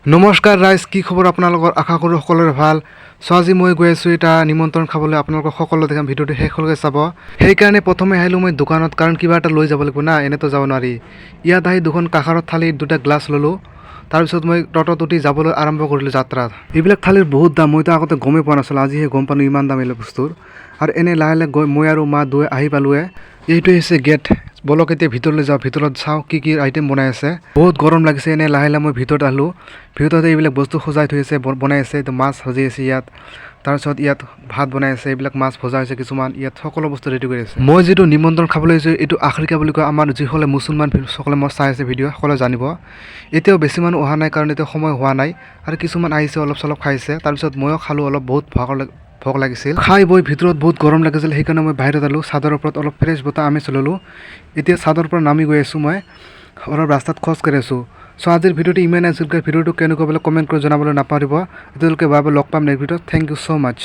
নমস্কাৰ ৰাইজ, কি খবৰ আপোনালোকৰ? আশা কৰোঁ সকলোৰে ভাল। আজি মই গৈ আছোঁ এটা নিমন্ত্ৰণ খাবলৈ। আপোনালোকক সকলো দেখাম, ভিডিঅ'টো শেষলৈকে চাব। সেইকাৰণে প্ৰথমে আহিলোঁ মই দোকানত, কাৰণ কিবা এটা লৈ যাব লাগিব না, এনেতো যাব নোৱাৰি। ইয়াত আহি দুখন কাষৰত থালিত দুটা গ্লাছ ল'লোঁ। তাৰপিছত মই টটত উঠি যাবলৈ আৰম্ভ কৰিলোঁ যাত্ৰাত। এইবিলাক থালিৰ বহুত দাম, মইতো আগতে গমেই পোৱা নাছিলোঁ, আজিহে গম পালোঁ ইমান দাম এইবিলাক বস্তুৰ। আৰু এনে লাহে লাহে গৈ মই আৰু মা দুয়ে আহি পালোঁৱে। এইটোৱে হৈছে গেট। বলক এতিয়া ভিতৰলৈ যাওঁ, ভিতৰত চাওঁ কি কি আইটেম বনাই আছে। বহুত গৰম লাগিছে, এনে লাহে লাহে মই ভিতৰত আহিলোঁ। ভিতৰতে এইবিলাক বস্তু সজাই থৈ আছে, বনাই আছে। মাছ ভাজি আছে ইয়াত, তাৰপিছত ইয়াত ভাত বনাই আছে, এইবিলাক মাছ ভজা হৈছে কিছুমান, ইয়াত সকলো বস্তু ৰেডি কৰি আছে। মই যিটো নিমন্ত্ৰণ খাবলৈ আহিছোঁ এইটো আখৰিকা বুলি কয়। আমাৰ যিসকলে মুছলমান সকলে মই চাই আছে ভিডিঅ' সকলোৱে জানিব। এতিয়াও বেছি মানুহ অহা নাই, কাৰণ এতিয়া সময় হোৱা নাই, আৰু কিছুমান আহিছে অলপ চলপ খাইছে। তাৰপিছত ময়ো খালোঁ অলপ, বহুত ভোক লাগিছিল। খাই বৈ ভিতৰত বহুত গৰম লাগিছিল, সেইকাৰণে মই বাহিৰত আলোঁ। চাদৰ ওপৰত অলপ ফ্ৰেছ বতাহ আমি ল'লোঁ। এতিয়া চাদৰ পৰা নামি গৈ আছোঁ, মই অলপ ৰাস্তাত খোজ কাঢ়ি আছোঁ। আজিৰ ভিডিঅ'টো ইমানেই আছিল। ভিডিঅ'টো কেনেকুৱা বোলে কমেণ্ট কৰি জনাবলৈ নাপাহৰিব। এতিয়ালৈকে লগ পাম নেক্সট ভিডিঅ'ত। Thank you so' much.